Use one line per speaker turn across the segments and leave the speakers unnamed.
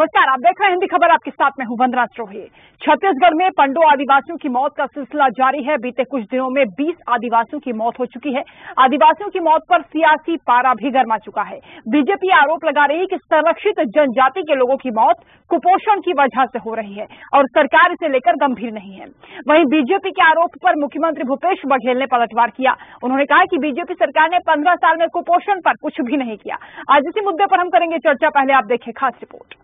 नमस्कार, आप देख रहे हैं हिंदी खबर। आपके साथ में हूं वंदना स्ट्रोही। छत्तीसगढ़ में पंडो आदिवासियों की मौत का सिलसिला जारी है। बीते कुछ दिनों में 20 आदिवासियों की मौत हो चुकी है। आदिवासियों की मौत पर सियासी पारा भी गर्मा चुका है। बीजेपी आरोप लगा रही है कि संरक्षित जनजाति के लोगों की मौत कुपोषण की वजह से हो रही है और सरकार इसे लेकर गंभीर नहीं है। वहीं बीजेपी के आरोप पर मुख्यमंत्री भूपेश बघेल ने पलटवार किया। उन्होंने कहा कि बीजेपी सरकार ने 15 साल में कुपोषण पर कुछ भी नहीं किया। आज इसी मुद्दे पर हम करेंगे चर्चा। पहले आप देखें खास रिपोर्ट।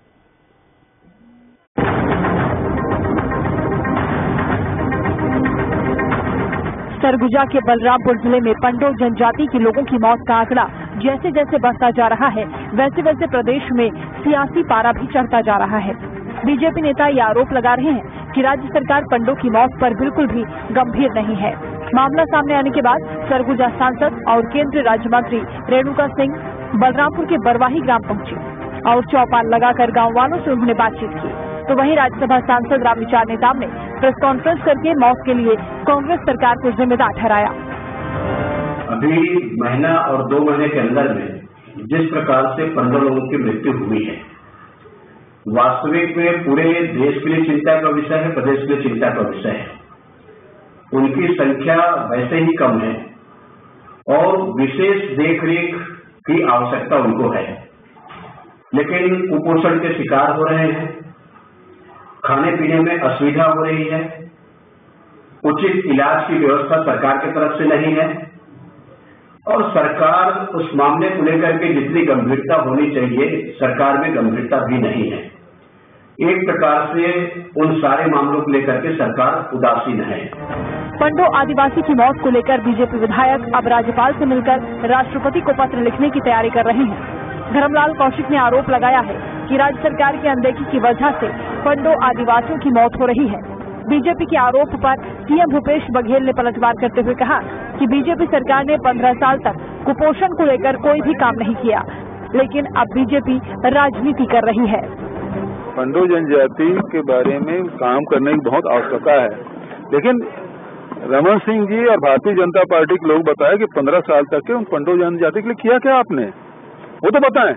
सरगुजा के बलरामपुर जिले में पंडो जनजाति के लोगों की मौत का आंकड़ा जैसे जैसे बढ़ता जा रहा है, वैसे वैसे प्रदेश में सियासी पारा भी चढ़ता जा रहा है। बीजेपी नेता ये आरोप लगा रहे हैं कि राज्य सरकार पंडो की मौत पर बिल्कुल भी गंभीर नहीं है। मामला सामने आने के बाद सरगुजा सांसद और केंद्रीय राज्य मंत्री रेणुका सिंह बलरामपुर के बरवाही ग्राम पहुंची और चौपाल लगाकर गांव वालों से उन्होंने बातचीत की। तो वहीं राज्यसभा सांसद रामविचार नेताम ने प्रेस कॉन्फ्रेंस करके मौत के लिए कांग्रेस सरकार को जिम्मेदार ठहराया।
अभी महीना और 2 महीने के अंदर में जिस प्रकार से 15 लोगों की मृत्यु हुई है, वास्तविक में पूरे देश के लिए चिंता का विषय है, प्रदेश के लिए चिंता का विषय है। उनकी संख्या वैसे ही कम है और विशेष देखरेख की आवश्यकता उनको है, लेकिन कुपोषण के शिकार हो रहे हैं, खाने पीने में असुविधा हो रही है, उचित इलाज की व्यवस्था सरकार की तरफ से नहीं है और सरकार उस मामले को लेकर के जितनी गंभीरता होनी चाहिए सरकार में गंभीरता भी नहीं है। एक प्रकार से उन सारे मामलों को लेकर के सरकार उदासीन है।
पंडो आदिवासी की मौत को लेकर बीजेपी विधायक अब राज्यपाल से मिलकर राष्ट्रपति को पत्र लिखने की तैयारी कर रहे हैं। धर्मलाल कौशिक ने आरोप लगाया है कि राज्य सरकार की अनदेखी की वजह से पंडो आदिवासियों की मौत हो रही है। बीजेपी के आरोप पर सीएम भूपेश बघेल ने पलटवार करते हुए कहा कि बीजेपी सरकार ने 15 साल तक कुपोषण को लेकर कोई भी काम नहीं किया, लेकिन अब बीजेपी राजनीति कर रही है।
पंडो जनजाति के बारे में काम करने की बहुत आवश्यकता है, लेकिन रमन सिंह जी और भारतीय जनता पार्टी के लोग बताए कि 15 साल तक के उन पंडो जनजाति के लिए किया क्या आपने, वो तो बताएं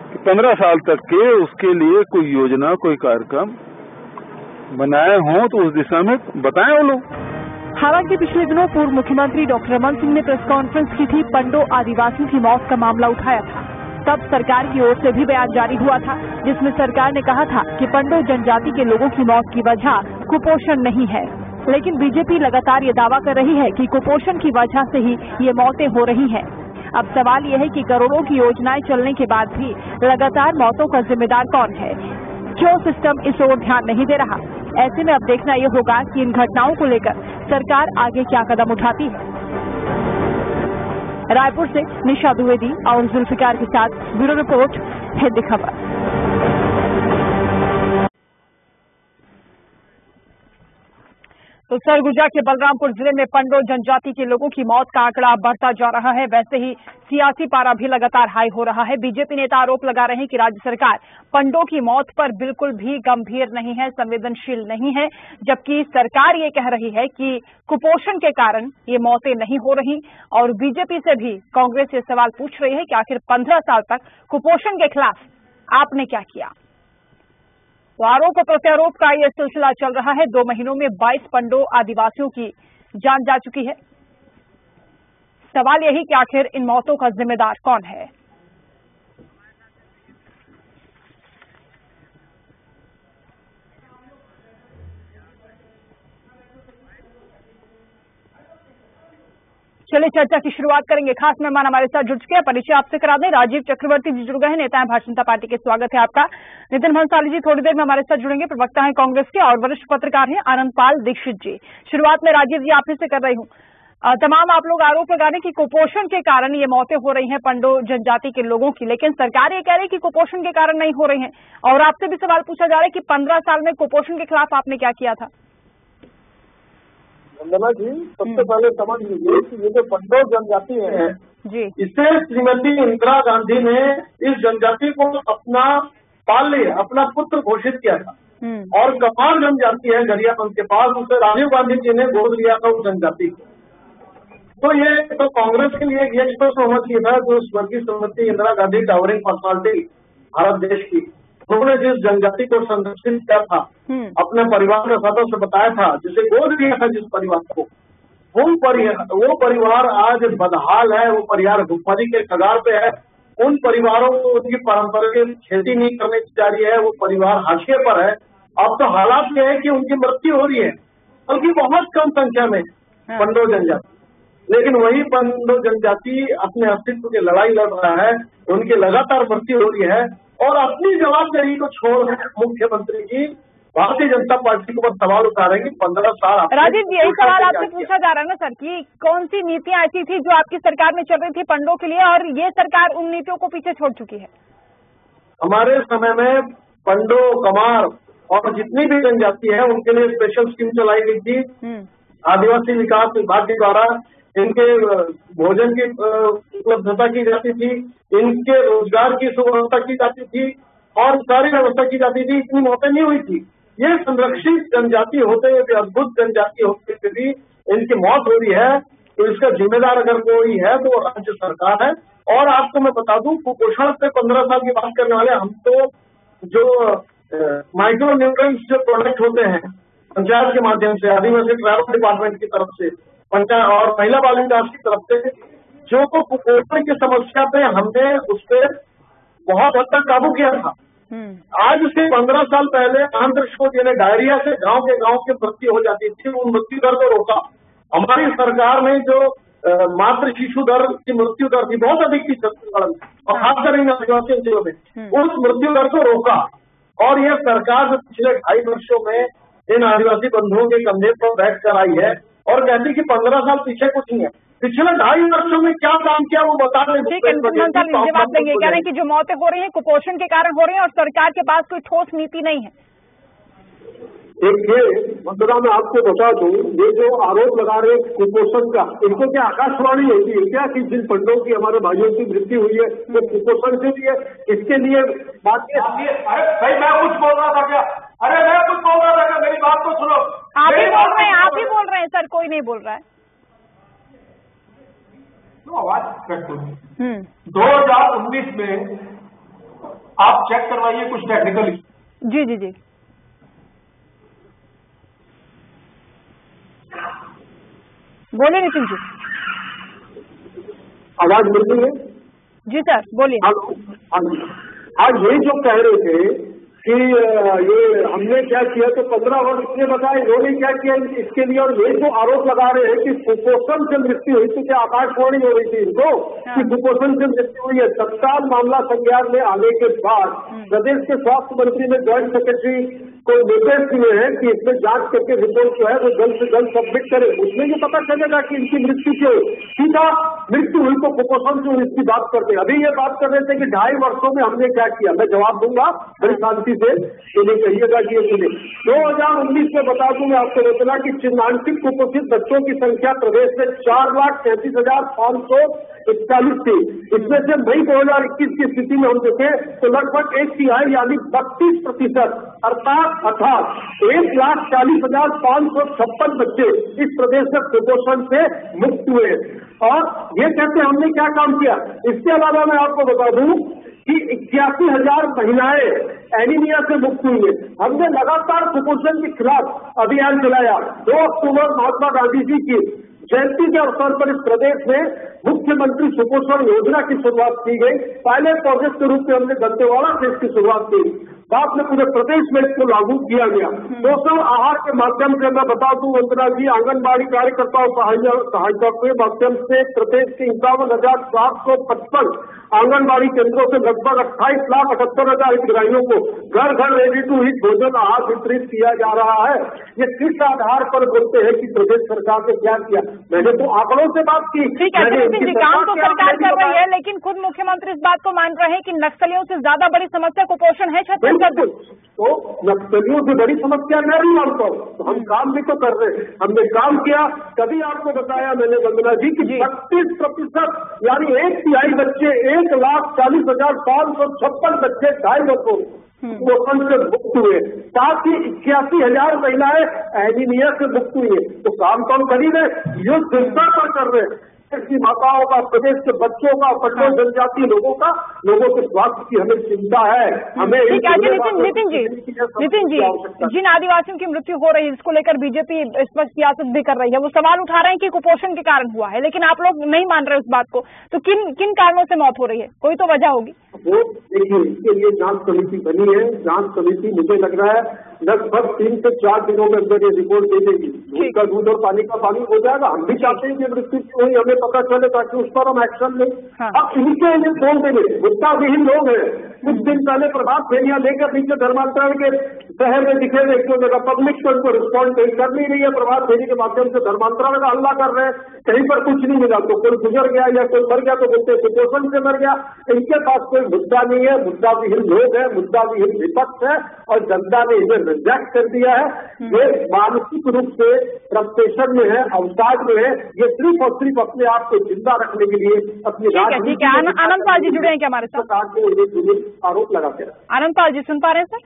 कि 15 साल तक के उसके लिए कोई योजना, कोई कार्यक्रम बनाए हों तो उस दिशा में बताएं वो लोग।
हालांकि पिछले दिनों पूर्व मुख्यमंत्री डॉक्टर रमन सिंह ने प्रेस कॉन्फ्रेंस की थी। पंडो आदिवासियों की मौत का मामला उठाया था। तब सरकार की ओर से भी बयान जारी हुआ था, जिसमें सरकार ने कहा था कि पंडो जनजाति के लोगों की मौत की वजह कुपोषण नहीं है। लेकिन बीजेपी लगातार ये दावा कर रही है कि कुपोषण की वजह से ही ये मौतें हो रही हैं। अब सवाल यह है कि करोड़ों की योजनाएं चलने के बाद भी लगातार मौतों का जिम्मेदार कौन है? क्यों सिस्टम इस ओर ध्यान नहीं दे रहा? ऐसे में अब देखना यह होगा कि इन घटनाओं को लेकर सरकार आगे क्या कदम उठाती है। रायपुर से निशा द्विवेदी और जुल्फिकार के साथ ब्यूरो रिपोर्ट, हिंदी खबर। तो सरगुजा के बलरामपुर जिले में पंडो जनजाति के लोगों की मौत का आंकड़ा बढ़ता जा रहा है। वैसे ही सियासी पारा भी लगातार हाई हो रहा है। बीजेपी नेता आरोप लगा रहे हैं कि राज्य सरकार पंडो की मौत पर बिल्कुल भी गंभीर नहीं है, संवेदनशील नहीं है, जबकि सरकार ये कह रही है कि कुपोषण के कारण ये मौतें नहीं हो रही। और बीजेपी से भी कांग्रेस ये सवाल पूछ रही है कि आखिर 15 साल तक कुपोषण के खिलाफ आपने क्या किया। तो आरोप और प्रत्यारोप का यह सिलसिला चल रहा है। 2 महीनों में 22 पंडो आदिवासियों की जान जा चुकी है। सवाल यही कि आखिर इन मौतों का जिम्मेदार कौन है। चलिए चर्चा की शुरुआत करेंगे। खास मेहमान हमारे साथ जुड़ चुके हैं, परिचय आपसे करा दें। राजीव चक्रवर्ती जी जुड़ गए हैं, नेता है भारतीय जनता पार्टी के। स्वागत है आपका। नितिन भंसाली जी थोड़ी देर में हमारे साथ जुड़ेंगे, प्रवक्ता हैं कांग्रेस के। और वरिष्ठ पत्रकार हैं आनंदपाल दीक्षित जी। शुरुआत में राजीव जी आप ही से कर रही हूँ। तमाम आप लोग आरोप लगा रहे हैं कि कुपोषण के कारण ये मौतें हो रही हैं पंडो जनजाति के लोगों की, लेकिन सरकार ये कह रही है कि कुपोषण के कारण नहीं हो रही है। और आपसे भी सवाल पूछा जा रहा है कि 15 साल में कुपोषण के खिलाफ आपने क्या किया था।
वंदना जी, सबसे पहले समझ लीजिए कि ये जो पंडो जनजाति है
जी,
इसे श्रीमती इंदिरा गांधी ने इस जनजाति को अपना पाल लिया, अपना पुत्र घोषित किया था। और कमार जनजाति है गरियाबंद के पास, उसे राजीव गांधी जी ने गोद लिया था उस जनजाति को। तो ये तो कांग्रेस के लिए ये स्पष्ट होना चाहिए था जो स्वर्गीय श्रीमती इंदिरा गांधी टावरिंग पर्सनालिटी भारत देश की, उन्होंने जिस जनजाति को संरक्षित किया था, अपने परिवार के सदस्य बताया था, जिसे गोद दिया था जिस परिवार को, वो परिवार आज बदहाल है, वो परिवार भुखमरी के कगार पे है। उन परिवारों को उनकी परंपरागत खेती नहीं करने जा रही है, वो परिवार हाशिए पर है। अब तो हालात ये है कि उनकी मृत्यु हो रही है, बल्कि बहुत कम संख्या में पंडो जनजाति, लेकिन वही पंडो जनजाति अपने अस्तित्व की लड़ाई लड़ रहा है, उनकी लगातार मृत्यु हो रही है और अपनी जवाबदेही को छोड़ मुख्यमंत्री जी भारतीय जनता पार्टी के ऊपर सवाल उठा रहे हैं कि 15 साल।
राजीव जी, यही सवाल आपसे पूछा जा रहा है ना सर कि कौन सी नीतियां ऐसी थी जो आपकी सरकार में चल रही थी पंडों के लिए और ये सरकार उन नीतियों को पीछे छोड़ चुकी है?
हमारे समय में पंडो, कमार और जितनी भी जनजाति है उनके लिए स्पेशल स्कीम चलाई गई थी। आदिवासी विकास विभाग के द्वारा इनके भोजन की उपलब्धता की जाती थी, इनके रोजगार की सुव्यवस्था की जाती थी और सारी व्यवस्था की जाती थी। इतनी मौतें नहीं हुई थी। ये संरक्षित जनजाति होते हुए भी, अद्भुत जनजाति होते हुए भी इनकी मौत हो रही है, तो इसका जिम्मेदार अगर कोई है तो राज्य सरकार है। और आपको मैं बता दूं, कुपोषण से 15 साल की बात करने वाले हम तो जो माइक्रो न्यूट्रिएंट्स जो प्रोडक्ट होते हैं पंचायत के माध्यम से, आदिवासी ट्राइबल डिपार्टमेंट की तरफ से, पंचायत और महिला बाल विकास की तरफ से, जो कुपोषण की समस्या पे हमने उस पर बहुत हद तक काबू किया था। आज से 15 साल पहले आंध्र प्रदेश ने डायरिया से गांव की मृत्यु हो जाती थी, उन मृत्यु दर को रोका। हमारी सरकार ने जो मातृ शिशु दर की मृत्यु दर थी बहुत अधिक थी छत्तीसगढ़ में और खासकर इन आदिवासी अंचलों में, उस मृत्यु दर को रोका। और यह सरकार जो पिछले 2.5 वर्षों में इन आदिवासी बंधुओं के कंधे पर बैठ कर आई है और कहती कि 15 साल पीछे कुछ नहीं है। पिछले 2.5 वर्षों में क्या काम किया वो बता दें।
ठीक है, जवाब देंगे। कह रहे हैं कि जो मौतें हो रही हैं कुपोषण के कारण हो रही हैं और सरकार के पास कोई ठोस नीति नहीं है।
देखिए वंदना, मैं आपको बता दूं, ये जो आरोप लगा रहे कुपोषण का, इनको क्या आकाशवाणी होती है क्या कि जिन पंडों की, हमारे भाइयों की मृत्यु हुई है वो कुपोषण से भी है? इसके लिए बात
अरे भाई मैं कुछ बोल रहा था क्या? अरे मैं कुछ बोल रहा था क्या? मेरी बात तो सुनो।
आप ही बोल रहे हैं, आप ही बोल रहे हैं सर, कोई नहीं बोल रहा है।
तो आवाज कट दो। 2019 में आप चेक करवाइए कुछ टेक्निकल।
जी जी जी, बोलिए नितिन जी।
आवाज मिल रही है?
जी सर बोलिए।
आज यही जो कह रहे थे कि ये हमने क्या किया, तो 15 वर्ष इसने बताया इन्होंने क्या किया इसके लिए। और ये जो आरोप लगा रहे हैं कि कुपोषण से मृत्यु हुई, तो क्या आकाशवाणी हो रही थी इनको कि कुपोषण से मृत्यु हुई है? तत्काल मामला संज्ञान में आने के बाद प्रदेश के स्वास्थ्य मंत्री ने ज्वाइंट सेक्रेटरी को निर्देश दिए हैं कि इसमें जांच करके रिपोर्ट जो है वो जल्द से जल्द सबमिट करे। उसमें ये पता चलेगा कि इनकी मृत्यु क्यों सीधा मृत्यु हुई, तो कुपोषण क्यों, इसकी बात करते हैं। अभी ये बात कर रहे थे कि 2.5 वर्षों में हमने क्या किया। मैं जवाब दूंगा बड़ी शांति से, इन्हें कहिएगा कि ये सुने। 2019 में बता दूं मैं आपको रचना की चिन्हांकित कुपोषित बच्चों की संख्या प्रदेश में 4,33,541 थी। इसमें से मई 2021 की स्थिति में हम देखें तो लगभग 1/3 यानी 32% अर्थात 1,40,556 बच्चे इस प्रदेश में कुपोषण से मुक्त हुए। और ये कहते हैं हमने क्या काम किया। इसके अलावा मैं आपको बता दूं कि 81,000 महिलाएं एनीमिया से मुक्त हुई है। हमने लगातार कुपोषण के खिलाफ अभियान चलाया। 2 अक्टूबर महात्मा गांधी जी की जयंती के अवसर पर इस प्रदेश में मुख्यमंत्री सुपोषण योजना की शुरुआत की गई। पायलट प्रोजेक्ट के रूप में हमने दंतेवाड़ा से इसकी शुरुआत की, बाद में पूरे प्रदेश में इसको लागू किया गया। पोषण आहार के माध्यम से मैं बता दूं वंदना जी, आंगनबाड़ी कार्यकर्ताओं सहायता के माध्यम से प्रदेश के 51,755 आंगनबाड़ी केंद्रों से लगभग 28,78,000 हितग्राहियों को घर घर रेडी टू ईट भोजन आहार वितरित किया जा रहा है। ये किस आधार पर बोलते हैं कि प्रदेश सरकार ने क्या किया? मैंने तो आंकड़ों से बात की।
ठीक है नितिन जी, काम तो सरकार कर रही है, लेकिन खुद मुख्यमंत्री इस बात को मान रहे हैं कि नक्सलियों से ज्यादा बड़ी समस्या कुपोषण है छत्तीसगढ़।
तो नक्सलियों से बड़ी समस्या मैं नहीं मानता हूँ, तो हम काम भी तो कर रहे हैं। हमने काम किया, कभी आपको बताया मैंने वंदना जी कि 32% यानी 1/3 बच्चे, 1,40,556 बच्चे 2.5 वर्षों कुपोषण से मुक्त हुए। साथ ही 81,000 महिलाएं एनीमिया से मुक्त हुई है। तो काम तो हम कर ही रहे, युद्ध स्तर पर कर रहे हैं। प्रदेश की माताओं का, प्रदेश के बच्चों का, पट्टो जनजातीय लोगों के स्वास्थ्य की हमें चिंता है। हमें
नितिन जी, जिन आदिवासियों की मृत्यु हो रही है इसको लेकर बीजेपी स्पष्ट सियासत भी कर रही है, वो सवाल उठा रहे हैं कि कुपोषण के कारण हुआ है, लेकिन आप लोग नहीं मान रहे उस बात को। तो किन कारणों से मौत हो रही है? कोई तो वजह होगी।
वो देखिए, इसके लिए जांच कमेटी बनी है। जांच कमेटी मुझे लग रहा है लगभग 3 से 4 दिनों में अंदर ये रिपोर्ट दे देगी। दूध का दूध और पानी का पानी हो जाएगा। हम भी चाहते हैं कि मृत्यु क्यों हुई हमें पता चले, ताकि उस पर हम एक्शन लें। अब इनके लिए बोल देंगे, मुद्दा विहीन लोग हैं। कुछ दिन पहले प्रभात फेरियां लेकर नीचे धर्मांतरण के शहर में दिखे थे, एक जगह पब्लिक तो उनको रिस्पॉन्ड कर नहीं रही है। प्रभात फेरी के माध्यम से धर्मांतरण का हल्ला कर रहे हैं, कहीं पर कुछ नहीं मिला। तो कोई गुजर गया या कोई मर गया तो बोलते कुपोषण से मर गया। इनके पास कोई मुद्दा नहीं है, मुद्दा विहीन लोग है, मुद्दा विहीन विपक्ष है, और जनता ने इन्हें रिजेक्ट कर दिया है। ये मानसिक रूप से फ्रस्ट्रेशन में है, अवसाद में है। ये सिर्फ और सिर्फ अपने आप को जिंदा रखने के लिए अपनी
ठीक है। आनंद पाल जी जुड़े हैं क्या हमारे साथ?
आरोप लगाते हैं।
आनंद पाल जी सुन पा रहे हैं सर?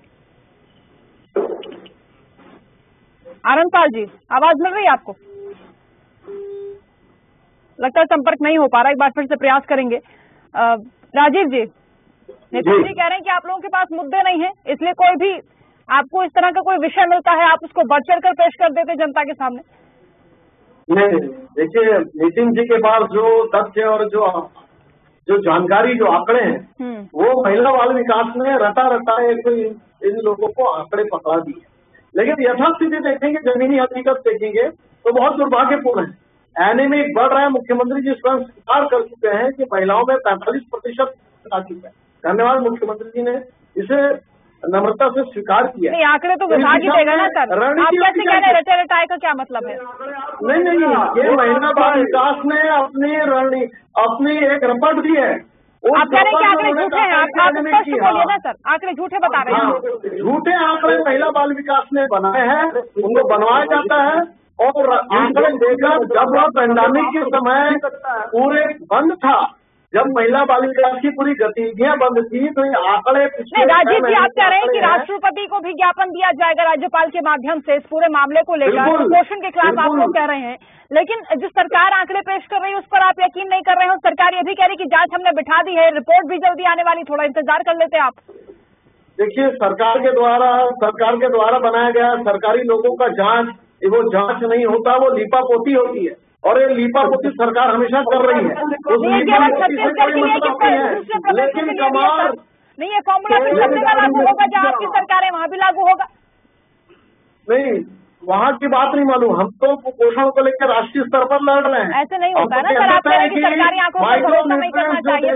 आनंद पाल जी, आवाज मिल रही है आपको? लगता है संपर्क नहीं हो पा रहा, एक बार फिर से प्रयास करेंगे। राजीव जी, नितिन जी कह रहे हैं कि आप लोगों के पास मुद्दे नहीं है, इसलिए कोई भी आपको इस तरह का कोई विषय मिलता है आप उसको बढ़ चढ़ कर पेश कर देते जनता के सामने।
नहीं, देखिए, नितिन जी के पास जो तथ्य और जो जानकारी, जो आंकड़े हैं, वो महिला बाल विकास में रटा इन लोगों को आंकड़े पकड़ा दिए। लेकिन यथास्थिति देखेंगे, जमीनी हकीकत देखेंगे तो बहुत दुर्भाग्यपूर्ण है। एनीमिक बढ़ रहा है। मुख्यमंत्री जी स्वयं स्वीकार कर चुके हैं कि महिलाओं में 45% आ चुका है। धन्यवाद, मुख्यमंत्री जी ने इसे नम्रता से स्वीकार किया।
नहीं, आंकड़े तो विभाग ही देगा ना सर। आप कैसे कह रहे रटे रटाए का क्या मतलब है?
नहीं, ये महिला बाल विकास ने अपनी एक रिपोर्ट दी है।
आप कह रहे हैं कि आंकड़े झूठे हैं? आप स्पष्ट बोलिए ना सर, आंकड़े झूठे बता रहे हैं।
झूठे आंकड़े महिला बाल विकास ने बनाए हैं, उनको बनवाया जाता है। और आंकड़े देकर जब वह पैंडेमिक के समय पूरे बंद था, जब महिला बाल विकास की पूरी गतिविधियां बंद थी, तो ये आंकड़े
राजीव जी, आप कह रहे हैं कि राष्ट्रपति को भी ज्ञापन दिया जाएगा राज्यपाल के माध्यम से इस पूरे मामले को लेकर, कुपोषण के खिलाफ आप लोग कह रहे हैं। लेकिन जो सरकार आंकड़े पेश कर रही है उस पर आप यकीन नहीं कर रहे हो। सरकार ये भी कह रही है कि जांच हमने बिठा दी है, रिपोर्ट भी जल्दी आने वाली, थोड़ा इंतजार कर लेते आप।
देखिए, सरकार के द्वारा बनाया गया सरकारी लोगों का जांच, वो जांच नहीं होता, वो लीपापोती होती है। और ये लीपापोती सरकार हमेशा कर रही है। उस लीपापोती से कोई मतलब नहीं है। लेकिन कमाल
नहीं है, फॉर्मूला फिर छत्तीसगढ़ लागू होगा, जहाँ आपकी सरकार है वहाँ भी लागू होगा।
नहीं, वहाँ की बात नहीं मालूम। हम तो कुपोषण को लेकर राष्ट्रीय स्तर पर लड़ रहे हैं।
ऐसे नहीं होता ना सर, आप कह रहे हैं कि सरकारी आंखों पर भरोसा नहीं करना चाहिए।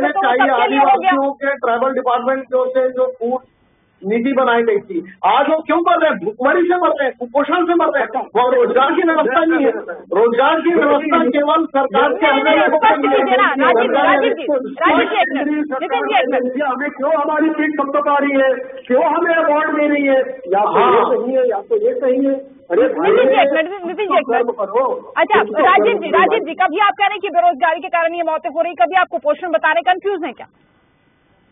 आदिवासियों के ट्राइबल डिपार्टमेंट की ओर से जो फूड नीति बनाई गई थी, आज वो क्यों मर रहे हैं? भूखमरी से मर रहे हैं, कुपोषण से मर रहे हैं। वो रोजगार की व्यवस्था नहीं है। रोजगार की व्यवस्था केवल सरकार के
हमें क्यों हमारी सीट कब तक आ रही है, क्यों हमें अवार्ड दे रही है? या तो ये सही है, या तो ये सही है। अरे
नितिन जी एक मिनट। अच्छा राजीव जी, कभी आप कह रहे हैं कि बेरोजगारी के कारण ये मौतें हो रही, कभी आप कुपोषण बता रहे, कंफ्यूज है क्या?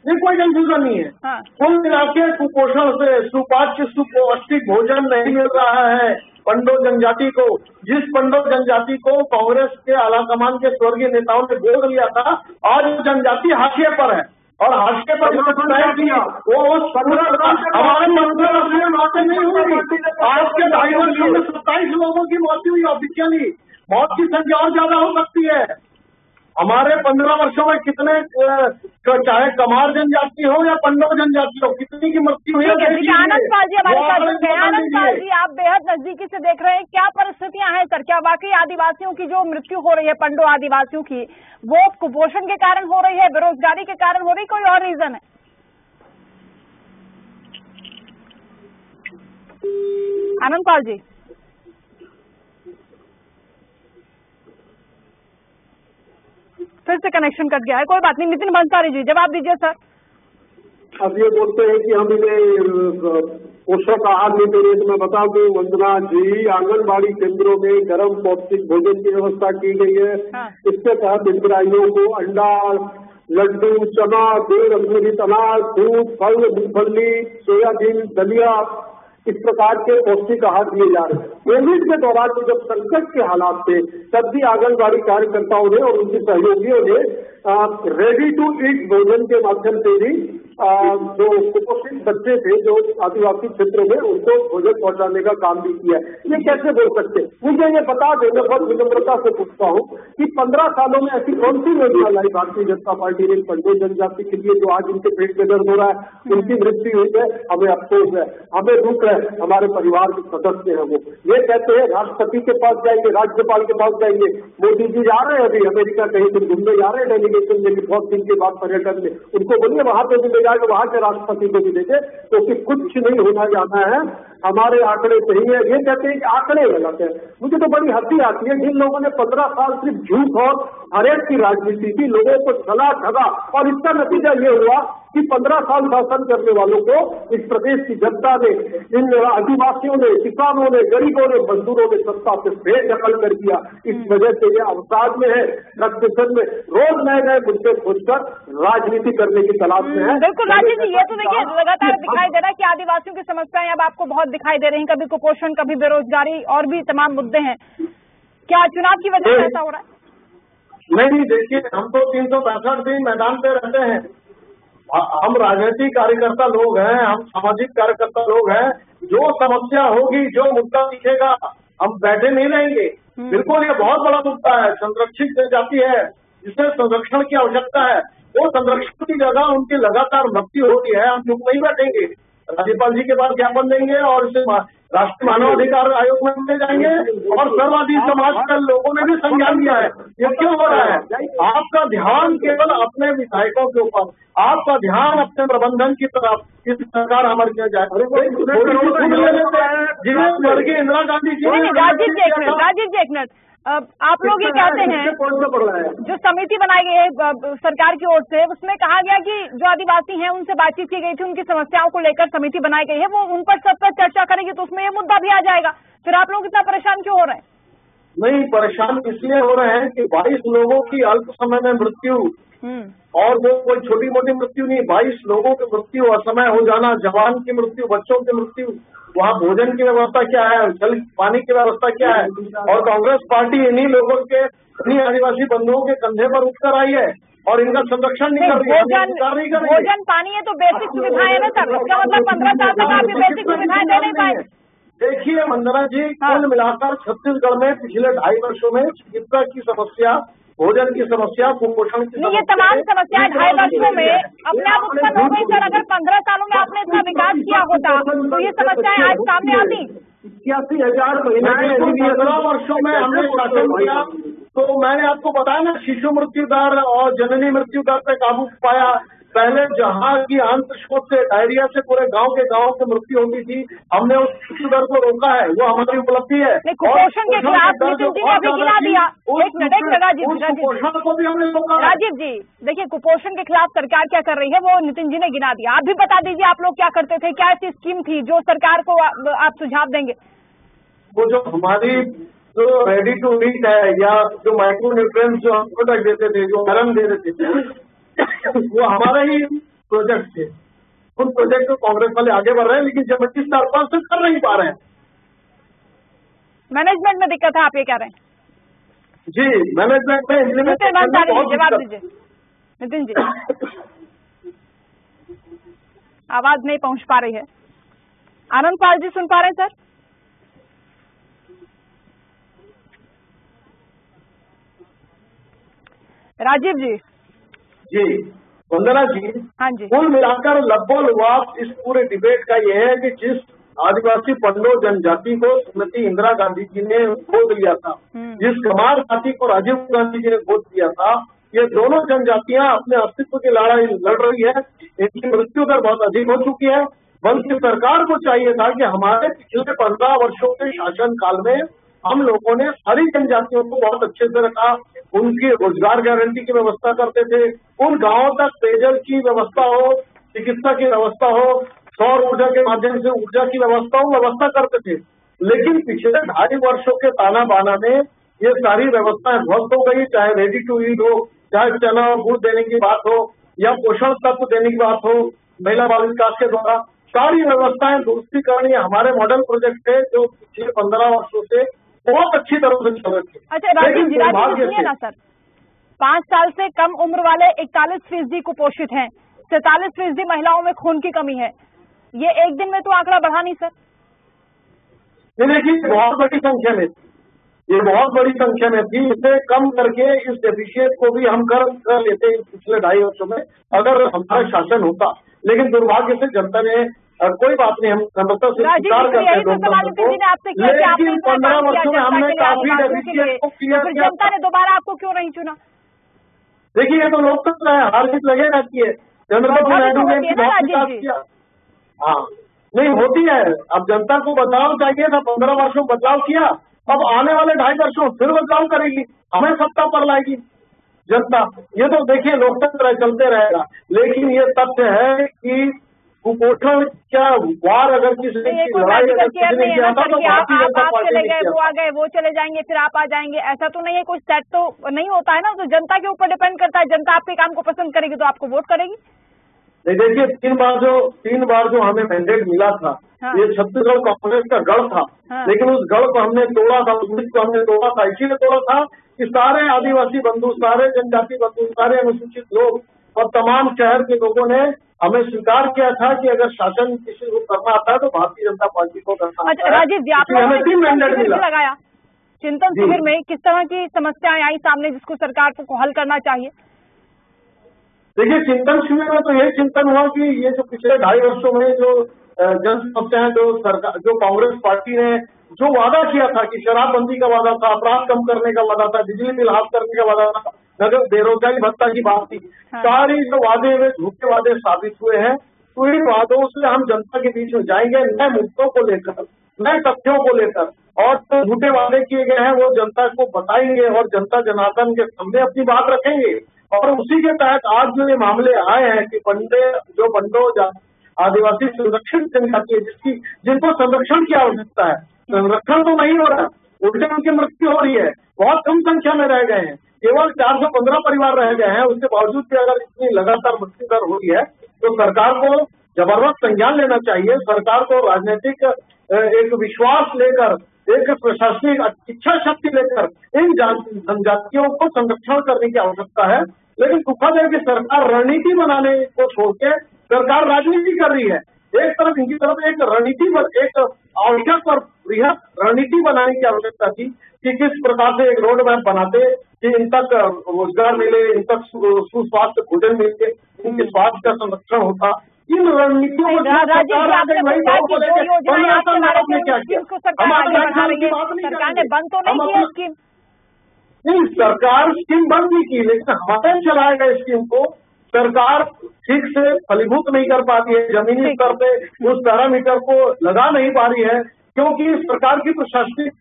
नहीं, कोई कंफ्यूजन नहीं है। कुल मिला के कुपोषण से सुपाच्य सुपौष्टिक भोजन नहीं मिल रहा है पंडो जनजाति को। जिस पंडो जनजाति को कांग्रेस के आलाकमान के स्वर्गीय नेताओं ने गोद लिया था, आज जनजाति हाशिए पर है। और हाशिए पर वो हमारे मंत्र में मौतें नहीं हुई। आज के 2.5 वर्षों में 27 लोगों की मौत हुई। ऑफिशियली मौत की संख्या और ज्यादा हो सकती है। हमारे 15 वर्षों में कितने, चाहे कमार जनजाति हो या पंडो जनजाति हो, कितनी की मृत्यु हुई है।
आनंद पाल जी हमारे साथ हैं। आनंद पाल जी, आप बेहद नजदीकी से देख रहे हैं, क्या परिस्थितियां हैं सर? क्या वाकई आदिवासियों की जो मृत्यु हो रही है, पंडो आदिवासियों की, वो कुपोषण के कारण हो रही है, बेरोजगारी के कारण हो रही, कोई और रीजन है? आनंद पाल जी, फिर से कनेक्शन कट गया है, कोई बात नहीं। नितिन भंसाली जी, जवाब दीजिए सर।
अब ये बोलते हैं कि हम इन्हें पोषक आहार नहीं दे रहे, तो मैं बता दूं वंदना जी, आंगनबाड़ी केंद्रों में गर्म पौष्टिक भोजन की व्यवस्था की गई है। इसके तहत हितग्राहियों को अंडा, लड्डू, चना, दूध, अंकुरित अनाज, दूध, फल, मूंगफली, सोयाबीन, दलिया, इस प्रकार के पौष्टिक आहार दिए जा रहे हैं। कोविड के दौरान जब संकट के हालात थे तब भी आंगनबाड़ी कार्यकर्ताओं ने और उनके सहयोगियों ने रेडी टू ईट भोजन के माध्यम से भी जो कुपोषित बच्चे थे जो आदिवासी क्षेत्रों में उनको भोजन पहुंचाने का काम भी किया है। ये कैसे बोल सकते? मुझे ये बता दें, मैं बहुत विनम्रता से पूछता हूँ कि 15 सालों में ऐसी कौन सी योजना लाई भारतीय जनता पार्टी ने पंडो जनजाति के लिए, जो आज उनके पेट में दर्द हो रहा है, उनकी मृत्यु हुई है, हमें अफसोस है, हमें दुख है, हमारे परिवार के सदस्य हैं वो ये कहते हैं राष्ट्रपति के पास जाएंगे, राज्यपाल के पास जाएंगे। मोदी जी जा रहे हैं अभी अमेरिका, कहीं तो घूमने जा रहे हैं डेलीगेशन में, बहुत दिन के बाद पर्यटन में, उनको बोलिए वहां पे भी ले जाकर वहां के राष्ट्रपति को भी देते, क्योंकि कुछ नहीं होना जाना है, हमारे आंकड़े सही है। ये कहते हैं कि आंकड़े गलत है। मुझे तो बड़ी हंसी आती है, जिन लोगों ने 15 साल सिर्फ झूठ और फरेब की राजनीति की, लोगों को छला ठगा, और इसका नतीजा ये हुआ कि 15 साल शासन करने वालों को इस प्रदेश की जनता ने, इन आदिवासियों ने, किसानों ने, गरीबों ने, मजदूरों ने सत्ता से बेदखल कर दिया। इस वजह से ये अवसाद में है, फ्रस्ट्रेशन में, रोज नए नए मुद्दे खोजकर राजनीति करने की तलाश में है।
बिल्कुल राजीव जी, ये तो देखिए लगातार दिखाई दे रहा है कि आदिवासियों की समस्याएं अब आपको बहुत दिखाई दे रही हैं, कभी कुपोषण, कभी बेरोजगारी और भी तमाम मुद्दे हैं। क्या चुनाव की वजह से ऐसा हो रहा है?
नहीं, देखिए हम तो 365 दिन मैदान पे रहते हैं, हम राजनीतिक कार्यकर्ता लोग हैं, हम सामाजिक कार्यकर्ता लोग हैं। जो समस्या होगी, जो मुद्दा दिखेगा, हम बैठे नहीं रहेंगे। बिल्कुल ये बहुत बड़ा मुद्दा है, संरक्षित जनजाति है, जिसे संरक्षण की आवश्यकता है। वो संरक्षण की जगह उनकी लगातार मृत्यु होती है, हम चुप नहीं बैठेंगे। राज्यपाल जी के पास ज्ञापन देंगे और इसे राष्ट्रीय मानवाधिकार आयोग में ले जाएंगे, और सर्ववादी समाज के लोगों ने भी संज्ञान लिया है। ये क्यों हो रहा है? आपका ध्यान केवल अपने विधायकों के ऊपर, आपका ध्यान अपने प्रबंधन की तरफ इस सरकार हमारी क्या जाए। जिन्हें स्वर्गीय इंदिरा गांधी जी,
राजीव जी एक मिनट, आप लोग ये कहते हैं जो समिति बनाई गई है सरकार की ओर से, उसमें कहा गया कि जो आदिवासी हैं उनसे बातचीत की गई थी, उनकी समस्याओं को लेकर समिति बनाई गई है, वो उन पर सब पर चर्चा करेगी, तो उसमें ये मुद्दा भी आ जाएगा। फिर आप लोग इतना परेशान क्यों हो रहे हैं?
नहीं, परेशान इसलिए हो रहे हैं कि 22 लोगों की अल्प समय में मृत्यु, और वो कोई छोटी मोटी मृत्यु नहीं, 22 लोगों की मृत्यु, असमय हो जाना, जवान की मृत्यु, बच्चों की मृत्यु, वहाँ भोजन की व्यवस्था क्या है, जल पानी की व्यवस्था क्या है। और कांग्रेस पार्टी इन्हीं लोगों के, इन्हीं आदिवासी बंधुओं के कंधे पर उठकर आई है और इनका संरक्षण नहीं कर रही है।
भोजन पानी है तो बेसिक सुविधाएं है ना सर, इसका मतलब 15 साल तक आप बेसिक सुविधाएं दे नहीं पाए।
देखिए वंदना जी, कुल मिलाकर छत्तीसगढ़ में पिछले 2.5 वर्षों में चिकित्सा की समस्या, भोजन की समस्या, कुपोषण की समस्या,
ये तमाम समस्याएं 2.5 वर्षों में अपने आप उत्पन्न हो गई सर। अगर 15 सालों में आपने इतना विकास किया होता तो ये समस्याएं आज सामने आती।
81,000 महिलाएं
15 वर्षों में हमने शासन किया, तो मैंने आपको बताया ना, शिशु मृत्यु दर और जननी मृत्यु दर पे काबू पाया। पहले जहाँ की आंतशोथ से, डायरिया से पूरे गांव की मृत्यु होती थी, हमने उस मृत्यु दर को रोका है, वो हमारी उपलब्धि है।
कुपोषण के खिलाफ नितिन जी ने अभी गिना दिया। एक मिनट
कुपोषण को भी हमने रोका।
राजीव जी देखिए, कुपोषण के खिलाफ सरकार क्या कर रही है वो नितिन जी ने गिना दिया। आप भी बता दीजिए आप लोग क्या करते थे, क्या ऐसी स्कीम थी जो सरकार को आप सुझाव देंगे?
वो जो हमारी जो रेडी टू ईट है, या जो माइक्रो न्यूट्रिएंट्स जो हम प्रोडक्ट देते थे, जो आयरन दे देते थे, वो हमारे ही प्रोजेक्ट थे। उन प्रोजेक्ट को कांग्रेस वाले आगे बढ़ रहे हैं, लेकिन जबरदस्ती सरकार से कर नहीं पा रहे हैं।
मैनेजमेंट में दिक्कत है, आप ये कह रहे हैं?
जी, मैनेजमेंट में
जवाब दीजिए नितिन जी। आवाज नहीं पहुंच पा रही है। आनंद पाल जी सुन पा रहे हैं सर? राजीव जी।
जी वंदना जी,
हाँ जी,
कुल मिलाकर लगभग इस पूरे डिबेट का ये है कि जिस आदिवासी पंडो जनजाति को श्रीमती इंदिरा गांधी जी ने गोद लिया था, जिस कमार जाति को राजीव गांधी जी ने गोद लिया था, ये दोनों जनजातियां अपने अस्तित्व की लड़ाई लड़ रही है। इनकी मृत्यु दर बहुत अधिक हो चुकी है। बल्कि सरकार को चाहिए था कि हमारे पिछले 15 वर्षों के शासन काल में हम लोगों ने सारी जनजातियों को बहुत अच्छे से रखा, उनकी रोजगार गारंटी की व्यवस्था करते थे, उन गांवों तक पेयजल की व्यवस्था हो, चिकित्सा की व्यवस्था हो, सौर ऊर्जा के माध्यम से ऊर्जा की व्यवस्था करते थे। लेकिन पिछले 2.5 वर्षों के ताना बाना में ये सारी व्यवस्थाएं ध्वस्त हो गई, चाहे रेडी टू ईट हो, चाहे चना और गुड़ देने की बात हो, या पोषण तत्व देने की बात हो, महिला बाल विकास के द्वारा। सारी व्यवस्थाएं दुरुस्ती करनी हमारे मॉडल प्रोजेक्ट है जो पिछले 15 वर्षों से बहुत अच्छी तरह से चल रही है।
अच्छा राजीव जी सुनिए ना सर, 5 साल से कम उम्र वाले 41% कुपोषित हैं, 47% महिलाओं में खून की कमी है। ये एक दिन में तो आंकड़ा बढ़ा नहीं सर।
ये देखिए बहुत बड़ी संख्या में, ये बहुत बड़ी संख्या में थी। इसे कम करके इस डेफिशिएट को भी हम कर लेते पिछले 2.5 वर्षों में अगर हमारा शासन होता, लेकिन दुर्भाग्य से जनता ने कोई बात नहीं, हम नम्रता से स्वीकार करते हैं लोकतंत्र को, लेकिन 15 वर्षों में हमने काफी डेफिशिएट को क्लियर किया।
जनता ने दोबारा आपको क्यों नहीं चुना?
देखिए ये तो लोकतंत्र है, हार जीत लगे रहती है। चंद्रबाबू नायडू ने बहुत विकास किया। हाँ नहीं होती है, अब जनता को बदलाव चाहिए था, 15 वर्षों बदलाव किया, अब आने वाले 2.5 वर्षों फिर बदलाव करेगी, हमें सत्ता पर लाएगी जनता। ये तो देखिए लोकतंत्र चलते रहेगा, लेकिन ये तथ्य है कि कुपोषण क्या वार अगर किसी लड़ाई अगर किसी ने किया था तो भारतीय जनता पार्टी ने किया।
वो आ गए, वो चले जाएंगे, फिर आप आ जाएंगे, ऐसा तो नहीं है, कुछ सेट तो नहीं होता है ना। तो जनता के ऊपर डिपेंड करता है, जनता आपके काम को पसंद करेगी तो आपको वोट करेगी।
नहीं देखिए 3 बार जो हमें मैंडेट मिला था, हाँ। ये छत्तीसगढ़ कांग्रेस का गढ़ था, हाँ। लेकिन उस गढ़ को हमने तोड़ा था, उस मिथ को हमने तोड़ा था, इसीलिए तोड़ा था कि सारे आदिवासी बंधु, सारे जनजाति बंधु, सारे अनुसूचित लोग और तमाम शहर के लोगों ने हमें स्वीकार किया था कि अगर शासन किसी को करना आता है तो भारतीय जनता पार्टी को करना आता है।
राजीव जी आपने
हमें 3 मैंडेट मिला।
लगाया चिंतन शिविर में किस तरह की समस्याएं आई सामने जिसको सरकार को हल करना चाहिए?
देखिए चिंतन शिविर में तो यही चिंतन हुआ कि ये जो पिछले 2.5 वर्षों में जो जन समस्याएं जो सरकार, जो कांग्रेस पार्टी ने जो वादा किया था कि शराबबंदी का वादा था, अपराध कम करने का वादा था, बिजली बिल हाफ करने का वादा था, नगर बेरोजगारी भत्ता की बात थी, सारी जो वादे वे झूठे वादे साबित हुए हैं। तो इन वादों से हम जनता के बीच में जाएंगे, नए मुद्दों को लेकर, नए तथ्यों को लेकर, और जो झूठे वादे किए गए हैं वो जनता को बताएंगे और जनता जनार्दन के सामने अपनी बात रखेंगे। और उसी के तहत आज जो ये मामले आए हैं कि बंडो आदिवासी संरक्षण जनजाति है जिनको संरक्षण की आवश्यकता है, संरक्षण तो नहीं हो रहा, उल्टे उनकी मृत्यु हो रही है, बहुत कम संख्या में रह गए हैं, केवल 415 परिवार रह गए हैं। उसके बावजूद भी अगर इतनी लगातार मृत्यु दर हो रही है तो सरकार को जबरदस्त संज्ञान लेना चाहिए। सरकार को राजनीतिक एक विश्वास लेकर, एक प्रशासनिक इच्छा शक्ति लेकर इन जनजातियों को संरक्षण करने की आवश्यकता है। लेकिन दुखद है कि सरकार रणनीति बनाने को छोड़ के सरकार राजनीति कर रही है। एक तरफ इनकी तरफ एक रणनीति, एक आवश्यक और बृहद रणनीति बनाने की आवश्यकता थी कि किस प्रकार से एक रोड मैप बनाते कि इन तक रोजगार मिले, इन तक सुस्वास्थ्य भोजन मिले, इनके स्वास्थ्य का संरक्षण होता। इन रणनीतियों को
सरकार ने बंद तो नहीं किया स्कीम?
नहीं, सरकार स्कीम बंद नहीं की, लेकिन हमारे चलाए गए स्कीम को सरकार ठीक से फलीभूत नहीं कर पाती है, जमीनी स्तर पे उस पैरामीटर को लगा नहीं पा रही है, क्योंकि सरकार की प्रशासनिक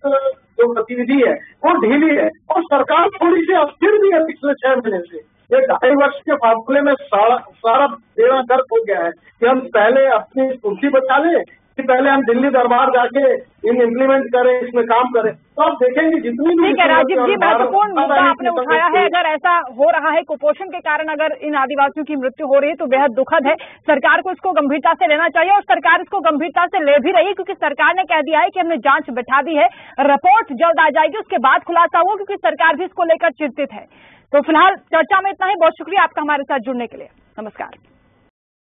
जो गतिविधि है वो ढीली है और सरकार थोड़ी सी अस्थिर भी है पिछले 6 महीने से। ये 2.5 वर्ष के फासले में सारा बेड़ा गर्क हो गया है कि हम पहले अपनी कुर्सी बचा ले कि पहले हम दिल्ली दरबार जाके इम्प्लीमेंट करें, इसमें काम करें। तो आप देखेंगे जितनी भी।
ठीक है राजीव जी, महत्वपूर्ण मुद्दा आपने उठाया है। अगर ऐसा हो रहा है कुपोषण के कारण अगर इन आदिवासियों की मृत्यु हो रही है तो बेहद दुखद है। सरकार को इसको गंभीरता से लेना चाहिए और सरकार इसको गंभीरता से ले भी रही है, क्योंकि सरकार ने कह दिया है कि हमने जांच बैठा दी है, रिपोर्ट जल्द आ जाएगी, उसके बाद खुलासा होगा, क्योंकि सरकार भी इसको लेकर चिंतित है। तो फिलहाल चर्चा में इतना ही। बहुत शुक्रिया आपका हमारे साथ जुड़ने के लिए। नमस्कार।